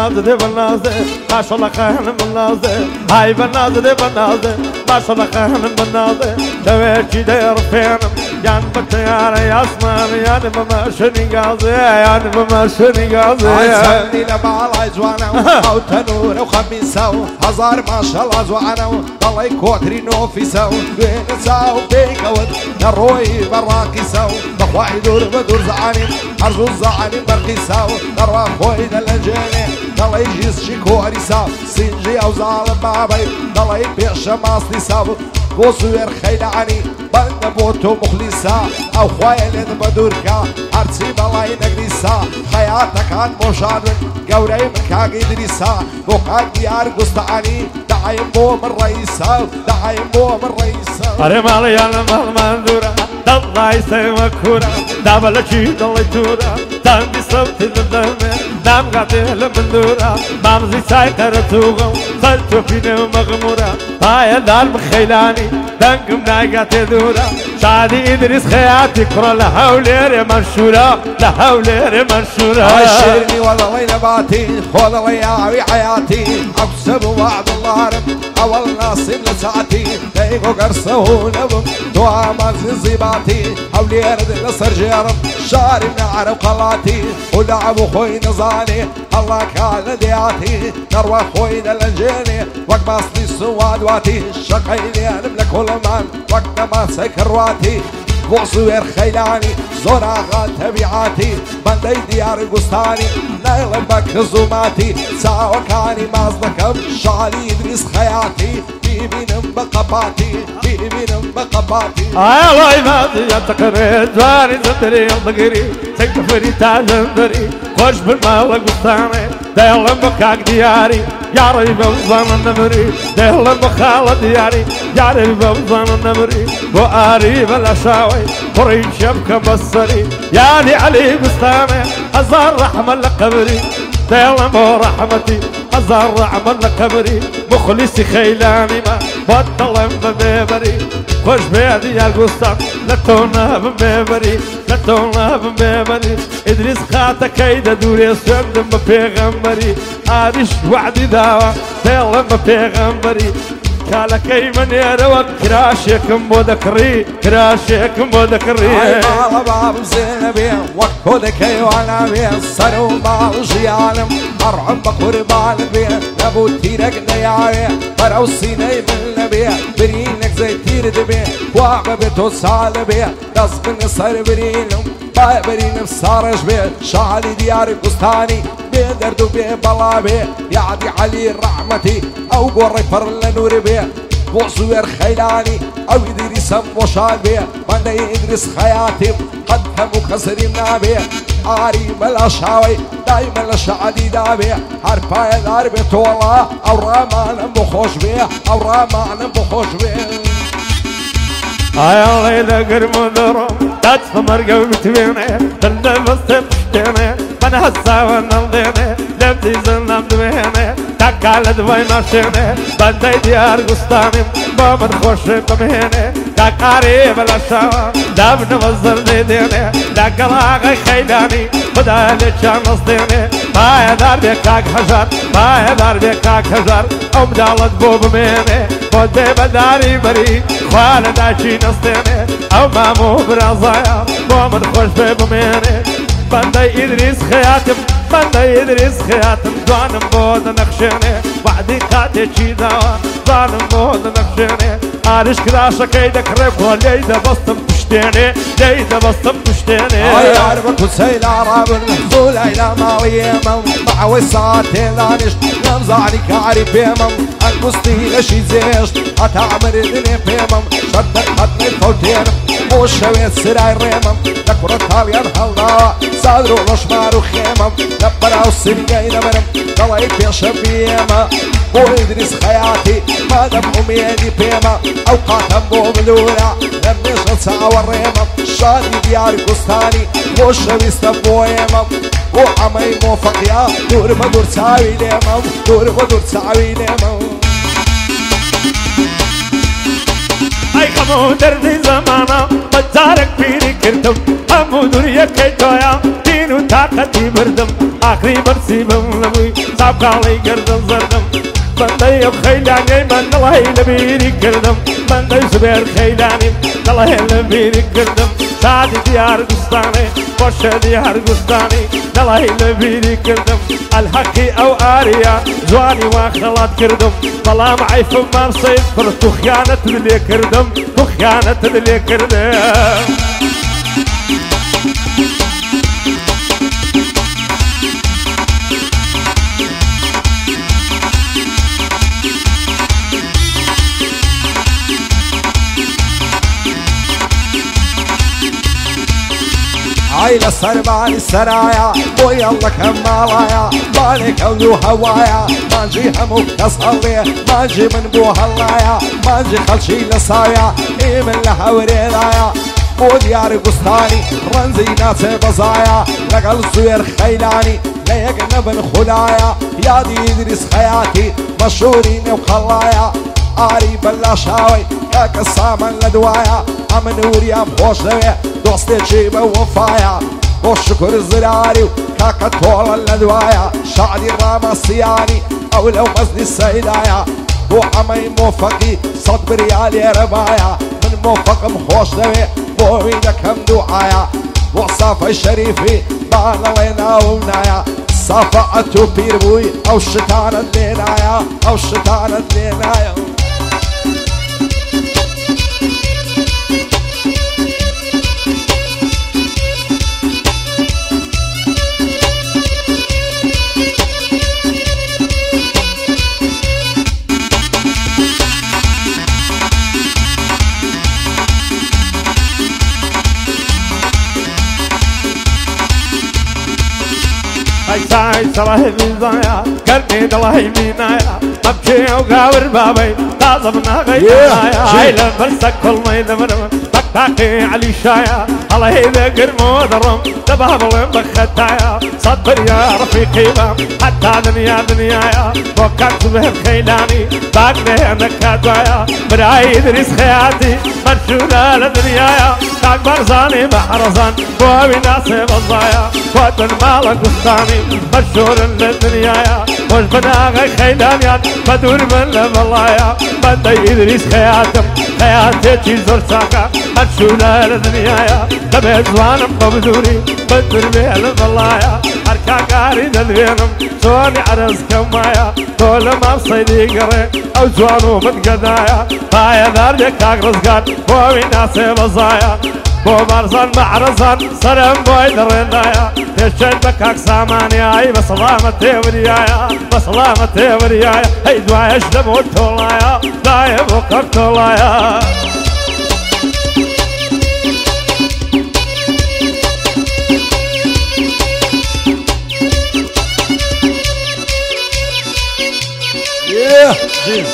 بنازه دي بنازه ما شاء الله خانم بنازه هاي بنازه دي بنازه ما شاء الله خانم بنازه دويتي دير فينم يعني بتيار يا اسمان يعني بمشني قاضي يعني بمشني قاضي عزمني لبعض جوانا او تنور وخميسه هزار ما شاء الله جوانا ضلي كوتري نوفيسه بين ساو بيكود نروي براكي ساو بخواي دور بدور زعاني ارجو زعاني برقي ساو نروى خوي دلجاني ضلي جيس شيكوري ساو سنجي او ظالم بابي ضلي بيش ماصلي ساو بوسوير خيلاني بند بوتو مخلصة او خويا لد بدوركا ارتي بلاي نقريسا حياتك عن مشارك قوري من كاقي دريسا بوكاك ديار قسطاني دعايم بو من رئيسا دعايم بو من رئيسا ارمالي انا مالمندورة دالله يسيما كورة دابلتشي داليتورة داندي صوتي دالدمي دام قاتل مندورة مامزي سايقر توغم صلتو فيني مغمورة هاي دال بخيلاني دنقم نايقاتي دورة شادي ادريس خياتي كرة لهوليري منشورة لهوليري منشورة هاي شيرني والله نباتي والله ياوي حياتي اقسم وعد الله رب اول ناصب لساعتي دايقو قرصه نبم دعا مغزي زيباتي حولي ارد نصر جارب شاري نعر وقلاتي ولعبو خوي نزاني الله كان دياتي نروى خوي دلنجيني وقت ما اصلي السواد واتي شقيني انملك كل من وقت ما سكر واتي بوصوير خيلاني زوراغا تبعاتي بندي ديار قسطاني نايل بك زوماتي ساوكاني مازدكم شعلي ادريس خياتي بيبينم بقباتي بيبينم بقباتي الله يبادي يا تقريد دواري زندري الضقري تكفري تاجندري خوش بالمال قسطاني دايلم بكاك دياري يا ريب وزان النمري دايلم بخال دياري يا ريب وزان النمري وقاريب الاشاوي قريب شبكة بصري يا لي علي قسطاني ازار رحمة لقبري دايلم ورحمتي ازار رحمة لقبري مخلصي خيلاني ما بطلم بميبري خوش بيدي يا قسطان لتونا بميبري لتونا بميبري ادريس خاتا كيدا دوري سندم ببيغمبري عارش وعدي داوا دايلم ببيغمبري كالا كيمن يروك كراشيكم بودكري كراشيكم بودكري هاي مال باب زينبي وكودك وانا بي صاروا مالجي عالم ارعب قربان بي ابو تيرك نياري فروسيني بالنبي برينك زي تير دبي واقبتو صالبي دصبن صار برينم باي برينم صارش بي شعلي ديار قسطاني بيدردو بي بلا بي يعدي علي رحمتي او قري فرل نور بي بوصوير خيلاني او يدري سم وشال بي من يدرس خياتي قد هم كسري نابي عاري ملاشاوي دايما لشعدي دابي هرباي الارب طولا او رامان بخوش بي او رامان بخوش بي هاي الله يذكر مدرم تتفمر قومت بيني تندبس تبشتيني من هسا ونمضيني لبدي زلنا بدويني تاكالد بين الشيني بندي ديار قسطاني بامن خوش بمهيني تاكاريب الاشاوى دابن وزر ديديني تاكلاغي خيلاني خدا لجان نصديني ما يدار بيكاك حجر ما يدار بيكاك حجر ام دالت بوب ميني بود بداري بري خالداشي نصديني او مامو برازايا بامن خوش بمهيني بندي ادريس خياتم بندي ادريس خياتم دوانم بود نقشيني وعدي قاتي چي دوا دوانم بود نقشيني عارش كراشا كيدك ريب وليدا بستم تشتيني ليدا بستم تشتيني هاي عربك وسيل عرب النزول الى ماويمم مع وساعتين لانش نمزعني كعري بيمم انقصتي لشي زيش هتعمر الدنيا بيمم شدك خدني الفوتينم وشويت سراي ريمم تكرة طاليان هلا صادرو لشمارو خيمم نبراو سرقاي نمرم ضلي بيشم بيما ويدرس خياتي ما دم اميدي بيما اوقاتم بوملورا لمش نساور ريمم شادي ديار قسطاني وشوي استفويمم وعمي موفقيا دور بدور تساوي ليمم دور بدور تساوي ليمم اي خمو دردي زمانا بجارك فيني كرتم همو دوريا كيتويا بین و تاقەتی بردم ئاخری بەرسی بم لەبووی چاوکاڵی گردن زەردم بەندەی ئەو خەیلانەی من دڵی لە بیری کردم بەندەی زبێر خەیلانیم دڵی لە بیری کردم شادی دیار گوستانی خۆشە دیار گوستانی دڵی لە بیری کردم ئەلحەقی ئەو ئاریە جوانی وا خەڵات کردم بەڵام عیفم مارسەی پڕ تو خیانەت لێ کردم تو خیانەت لێ کردم عيلة سرباني سرايا بوي الله كمالايا بالك أولو هوايا ما نجي همو كصلي ما نجي من بو هلايا ما نجي خلشي لصايا من لهوريلايا بو ديار قسطاني رنزي ناس بزايا لقل زوير خيلاني ليك نبن خلايا يا دي إدريس خياتي مشهورين وخلايا آري بلاشاوي يا كسامن لدوايا أمن وريا بخوش دوي دوستي جيبه وفايا والشكر الزراري كاكا طول اللدوايا شعري الرامسياني أو لو غزني السيدايا بو عمي موفقي صد بريالي ربايا من موفق مخوش دوي بو ويدك هم دعايا وصافي الشريفي بانا لينا ومنايا صافعتو بير بوي أو شتانة لينايا أو شتانة لينايا ساي صلاح ميزايا كرني دلهي مينايا مبكي وقاور بابي تازمنا غيايا عيلة برسك كل ما يدمرم بكاكي علي شايا الله يذكر مودرم تبهب لهم بختايا صدر يا رفيقي حتى دنيايا وكانت به خيلاني باقني انا كاتوايا براي ادريس خياتي مرشولة لدنيايا تاك برزاني محرزان بوابي ناسي بزايا فوت المال قسطاني مشهور للدنيايا وش بناغي خيلانيات بدور من لبلايا بدي إدريس خياتم خياتي زور ساكا مشهورة للدنيايا دبيت زوانم ببدوري بدور بيه لبلايا حركا قاري دلوينم سواني عرز كمايا طول ما بصيدي قري أو جوانو من قدايا بايا دار جكاك رزقان بومي ناسي بزايا بو مرزان معرزان سرم بوي درنايا تشد بكاك سامانيا اي بسلامتي وريايا بسلامتي وريايا هي دوايش دموت طولايا دايب وقر طولايا جيم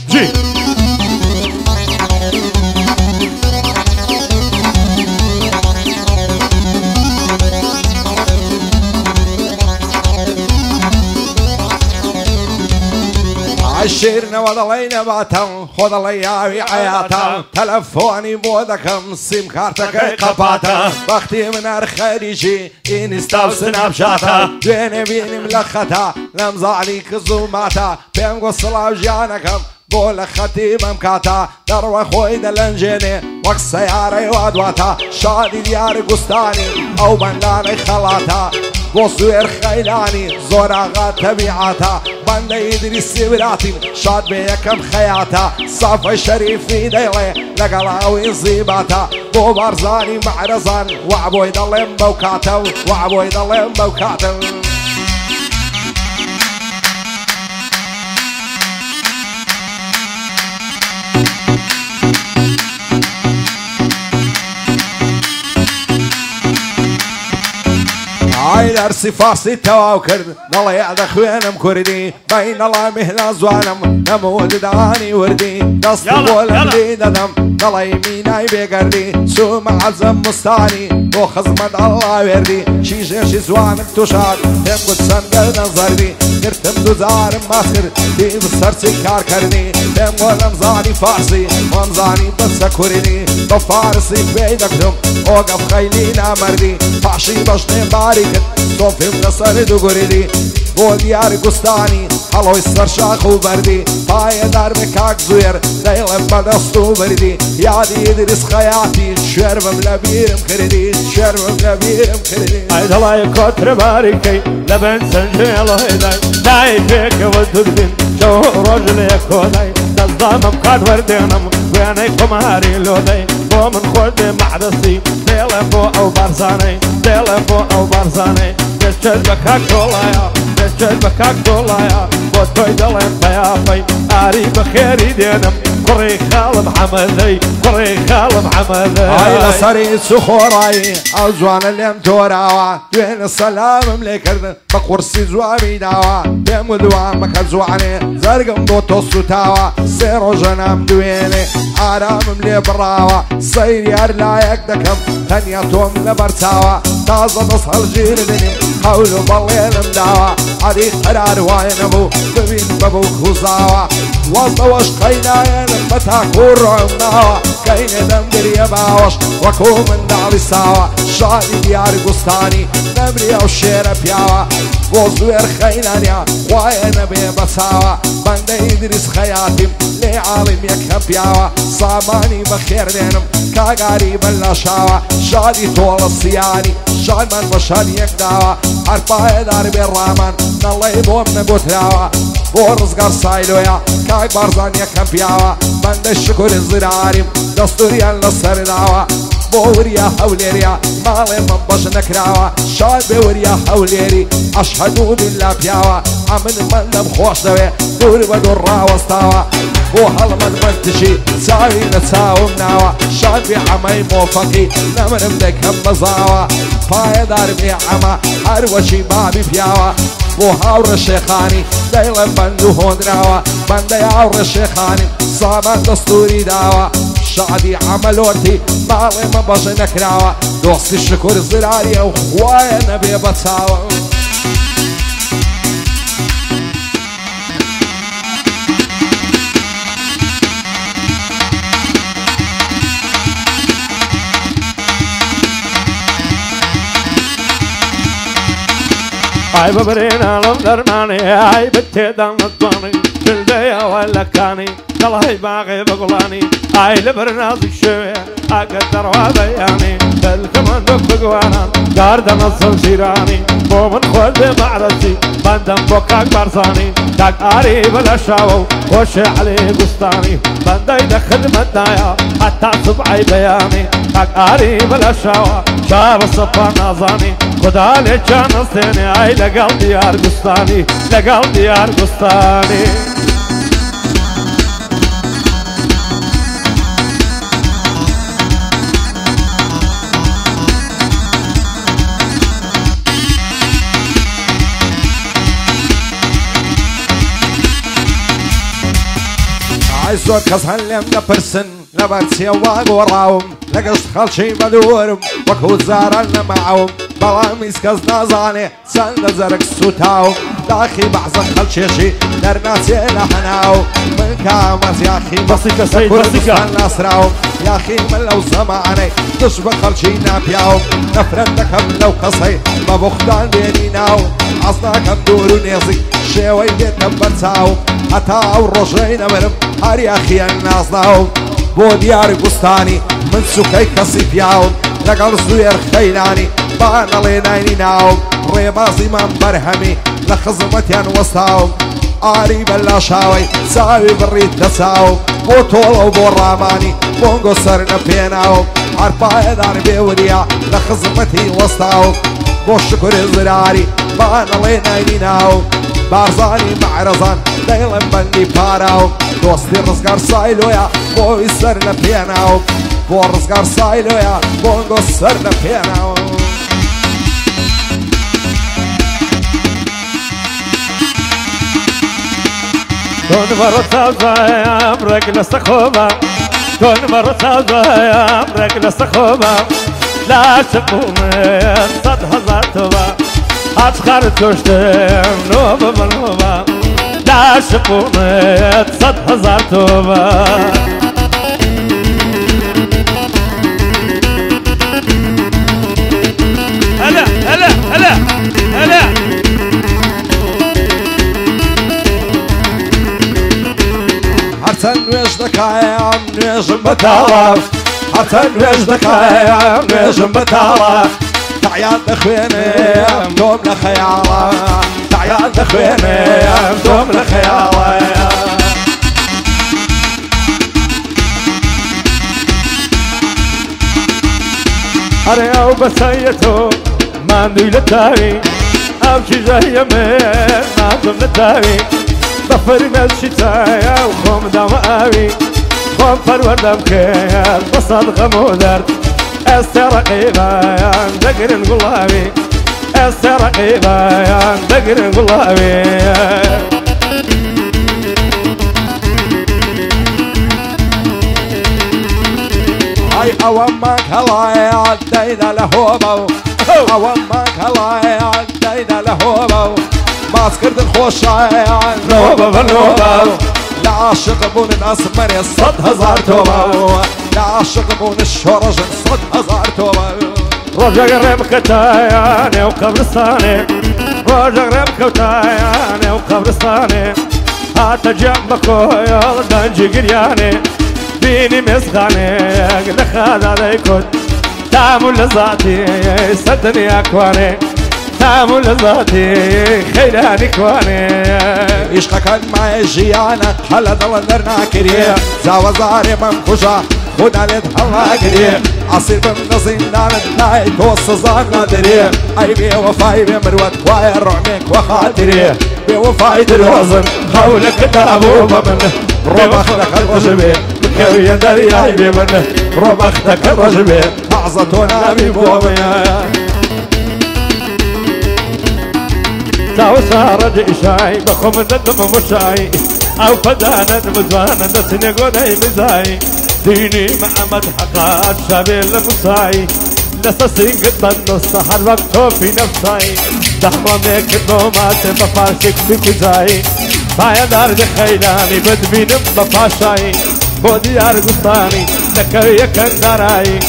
جي عشرنا وضلينا باتم خذ لياوي عياتا تلفوني بودكم سيم كارتك قباتا بختي من الخارجي انستا سناب شاتا بيني بيني ملختا لمزع عليك الزوماتا بين قصلا وجانكم بولا خطيب مكاتا دروا خوي دلنجيني وقت سيارة وادواتا شادي ديار قسطاني او بنداني خلاتا وصوير خيلاني زوراغات تبيعاتا بند يدري السبراتين شاد بيكم خياتا صافي شريف في ديلي لقلاوي زيباتا بو بارزاني معرزان وعبو يضلم بوكاتا وعبو يضلم بوكاتا عيلة دەرسی فارسی تەواو کرد دەڵێ دەخوێنم کوردی بەینەڵا مهنا زوانم نەموو ددانی وردی دەستی بۆ لەملی دەدەم دەڵێ مینای بێگەردی چوومە عەزەم مستانی بۆ خزمەت ئەڵڵا وێردی چیژێشی زوانم توشاد پێم گوت چەند گەردەن زەردی گرتم دووجارم ماس کرد بی سەرچی کار کردی پێم بۆ نەمزانی فارسی وەمزانی بەچە کوردی بە فارسی پێی دەکردم ئۆگەف خەیلی نامەردی پاشی بەشنێ باری کرد تۆپیم لەسەر دووگوریدی بۆ دیار گوستانی هەڵۆی سەر شاخ و بەردی پایەدار بێ کاک زوێر دەیڵێم بەدەست و بردی یادی دریس خەیاتی شوێرمم لە بیرم کردی شوێرمم لە بیرم کردی ئای دەڵای کۆترە باریکەی لە بەن سەنجێڵەهێدای دای پێکەوە دووربین شەو ڕۆژ لێ کۆدای دەستدامم کات وەردێنم وێنەی کۆماری لۆدەی بۆ من خۆش دێ مەعدەستی دێڵێ بۆ ئەو بارزانەی دێڵێ بۆ ئەو بارزانەی دەستچێت بە کاک دۆڵایە دەستچێت بە کاک دۆڵایە بۆ تۆی دەڵێن پەیاپەی ئاری بەخێری دێنم کوڕی خاڵم حەمەدەی کوڕی خاڵم حەمەدەی ئای لەسەری چ خۆڕایی ئەو جوانە لێم تۆراوە دوێنە سەلامم لێ کردن بە قورسی جوانی داوە پێم وردووە مەکە جوانێ زەرگم بۆ تۆ سوتاوە سێ ڕۆژە نام دوێنێ ئارامم لێ بڕاوە سەیری هەر لایەک دەکەم تەنیا تۆم لە بەرچاوە تازە دەست هەڵگیردنی قەول و بەڵێنم داوە عەلی قەرار وایە نەبوو ببین بەبوو خوزاوە وەزەوەش قەینایەنم بە تاکو و ڕۆم ناوە کەینێ دەمگریە باوەش وەکو منداڵی ساوە شادی دیار گوستانی نەمری ئەو شێرە پیاوە بۆ زوێر خەینانیا وایە نەبێ بەچاوە بەندەی دریس خەیاتیم لێ عاڵیم یەکەم پیاوە سامانی بەخێردێنم کاگاری بەلاشاوە شادی تۆڵە سیانی شادمان بە شاد یەک داوە هەر پایەدار بێ ڕامان نەڵێ بۆم نەگوتراوە بۆ ڕزگار سایلۆیە کاک بارزان یەکەم پیاوە بەندە شکر زراریم دەستوریان لەسەر داوە بۆ وریا هەولێریە ماڵێ من بەش نەکراوە شاد بێ وریا هەولێری ئەشهەدو بیللا پیاوە ئەمن من لەم خۆش دەوێ دوور بە دوور ڕاوەستاوە بۆ هەڵمەند منتشی چاوی لە چاوم ناوە شاد بێ عەمەی مۆفەقی نەمرم دەکەم بەزاوە پایەدار بێ عەمە هەروەشی بابی پیاوە بۆ هاوڕە شێخانی دەیڵێم بەند و هۆنراوە بەندەی هاوڕە شێخانی سامان دەستوری داوە شادی عەمەلۆرتی ماڵێ مە بەژە نەکراوە دۆستی شکر زراریە و خوایە نەبێ بەچاوە ئای ببرێن ئەڵم دەرمانێ ئای بتێدان نەتوانێ دڵدەیەوە لەکانی دڵهای باغێ بە گوڵانی ئای لەبەر نازی شوێ ئاگە دەڕوا بەیانی دەلکەمان بە بگوانان گاردەمە سەوزیرانی بۆ من خۆش بێ مەعرەسی بەندەم بۆ کاک بارزانی کاک ئاری بەلە شاوە و خۆشێ عەلی گوستانی بەندەی لە خدمەتدایە هەتا سوبعی بەیانی کاک ئاری بەلە شاوە شابە سەپا نازانی خدا لێکیان نەستێنێ ئای لەگەڵ دیار گوستانی لەگەڵ دیار گوستانی ئای زۆر کەس هەن لێم دەپرسن لەبەر چێوا گۆڕاوم لەگەشت خەڵکی بەدوورم وەکو جاران نەماوم بەڵام هیچ کەس نازانێ چەندە زەرگ سوتاوم داخی بەعزە خەڵکێشی دەرناچێ لە هەناو من کامەز یاخی بەسیکە سەید بەسیکە ناسراوم یاخی من لەو زەمانەی دش بە خەڵکی ناپیاوم نەفرەت دەکەم لەو قەسەی بە بوختان دێنی ناو ئەس ناکەم دوور و نێزی شێوەی دێتم بەرچاوم هەتا ئەو ڕۆژەی نەبرم هەر یاخیان نازناوم بۆ دیار گوستانی من سوکەی کەسی پیاوم لەگەڵ زوێر خەینانی با نەڵێ ناینی ناوم ڕێبازیمان بەرهەمی لە خزمەتیان وەستاوم ئاری بەلاشاوەی چاوی بڕیت دەچاوم بۆ تۆڵە و بۆ ڕامانی بۆنگۆ سەر نەپێناوم هەر پایەدار بێوریا لە خزمەتی وەستاوم بۆ شکر زراری با نەڵێ ناینی ناوم بارزانی مەعرەزان دەیڵێم بەندی پاراوم دۆستی ڕزگار سایلۆیە بۆی سەر نەپێناوم بۆ ڕزگار سایلۆیە بۆنگۆ سەر نەپێناوم كون مرة تازايا برق لستخوبة كون مرة تازايا برق لستخوبة لا تقومي 100,000 توبة أتخار توشتم نوبة بنوبة لا تقومي 100,000 توبة هلا هلا هلا هلا حتى نوجدك يا نجم بتعرف حتى نوجدك يا نجم بتعرف تعيان اخويني دوم لخيارة تعيان اخويني دوم لخيارة أنا وبسيته ما ندوي للتاري أمشي جاي من ما ضمن التاري ضفر من الشتايا وخوم دماوي خوم فرور بخير بصد غمودر استرقيبا دقر نقلاوي استرقيبا دقر نقلاوي هاي أوامك هلاي عدينا لهوبو أوامك هلاي عدينا لهوبو ماسكرد الخوشاي نوبة بالنوبة لا عاشق بون الأسمر 100,000 توبة لا عاشق بون الشرج 100,000 توبة رجع قرب كتاياني وقبرستاني رجع قرب كتاياني وقبرستاني هات جنبك ويا دنجي قرياني بيني مسخاني لخاد عليكم تعمل لذاتي صدني أكواني تعمل لذاتي خيراني كواني عشقك كان معي جيانا حلا ضل درنا كريه زاوى زاري منفوشة خدا لدهلا كريه عصير بمنزين ناي توص زارنا دريه أي بي وفاي بمروت واي رعمك وخاطريه بي وفاي دروزن حولك تابو بمنه ربختك الرجبي كوية درياي بمنه ربختك الرجبي أعزتنا ببومي تاو سارج إشاي بخم ندم مشاي أو فدانا مزوانا نسني قولي بزاي ديني مع مدحقات شابي المساي نسسين قد نصحر وقتو في نفساي دحمامك النومات مفاشك في كزاي بايا دار خيلاني بدبين مفاشاي بوديار قطاني نكوية كندراي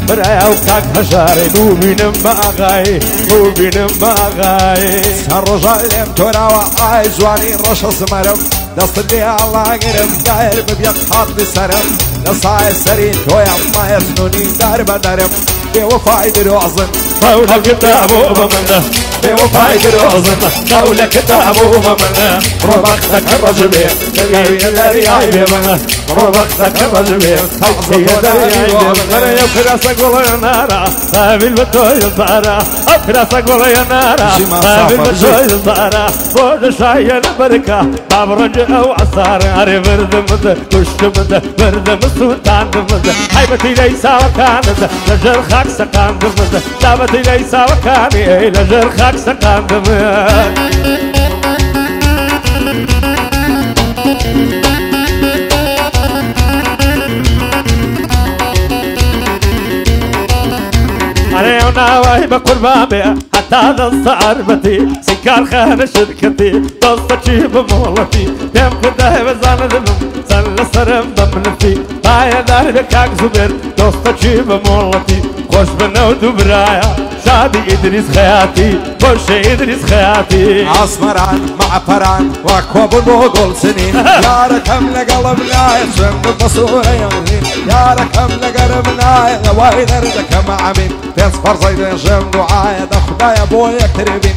برايا وكاك هشاري مو بينم باغاي مو بينم باغاي الرجال تورا وعاي جواني رشص مرم دست اللي الله قرب داير ببيق حاط بسرم نصاي سرين تويا ما يسنوني دار بدرم بوفاي دروزن قولك كتابو بمنه بوفاي دروزن قولك كتابو بمنه ربختك الرجبي كوية درياي بمنه ربختك الرجبي كوية درياي بمنه يفرسك ولا نارا قابل بتوي الزارا افرسك ولا نارا قابل بتوي الزارا بود شاي البركة باب رجع وعصار عري برد مده كشت مده برد مسلطان مده حيبتي ليس وكانت لجر خاك سقان مده دابتي ليس وكاني لجر خاك سقان مده أنا وناوي بقربابي حتى ضل عربتي سكر خان شركتي ضل تجيب مولتي يم كده بزان ذنب سل سرم ضمنتي بايا دارك زبر دوست تجيب مولتي خوش بنود برايا شادي إدريس خياتي خوش إدريس خياتي عصمران مع فران وكوب الموغول سنين يا ركم لقلبنا يسم بصورة يا ركم لقلبنا يا وايدر دك معمين تصفر زي جم دعايا دخدا يا بويا كتربين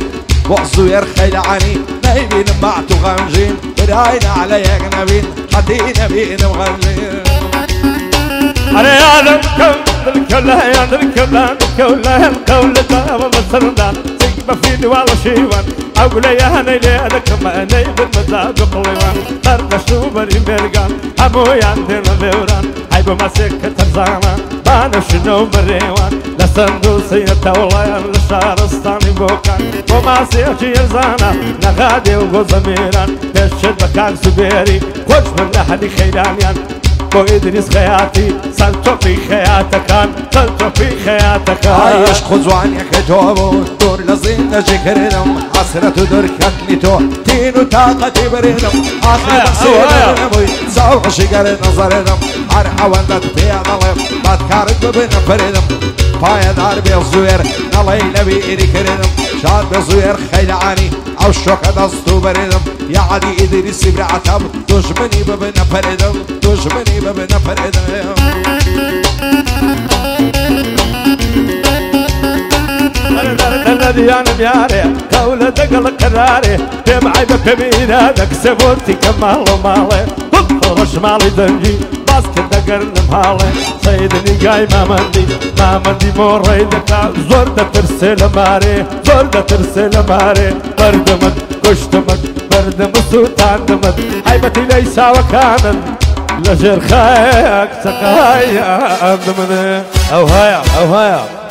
بوصو يرخيل عني نايبين معتو غمجين براينا على يقنبين حتي نبين مغمجين أنا يا ذكر الكلها يا ذكر الكلها القول تابا بسردان سيبا في دوال شيوان أقول يا هني ليدك ما أني بالمزاج قليوان ترقشو بري ميرغان أبو ياندين بيوران حيبو ما سكة ترزانا بانا شنو بريوان لسندوسي التوليان لشارستاني بوكان وماسيكي يرزانا نغادي وزميران بشد بكان سبيري خوش من لحدي خيلانيان بو إدريس خياتي سلتو في خياتكان سلتو في خياتكان عايش خزوان يكتوبو دور لزين جكرنم حسرة دور كتلتو تينو طاقتي برنم آخر بصير نموي زاو شكر نظرنم هر عواندت بيادلم باد كارد ببنا فرنم پایدار بزویر نلای نبی ایری کردم شاد بزویر خیلانی او شوک دستو بردم یا علی ادریسی برعتم دشمنی ببنا پردم دشمنی ببنا پردم ديان مياري كولة دقل قراري بمعي بكمينادك سبورتي كمال ومالي رش مالي دنجي باسكت دقر نمهالي سيدني جاي ما مندي موريدك زور ترسل ماري زور ترسل ماري بردمك كشتمك بردم سلطان دمك هيبتي ليس وكانا لجر خايك سقايا دمني او هيا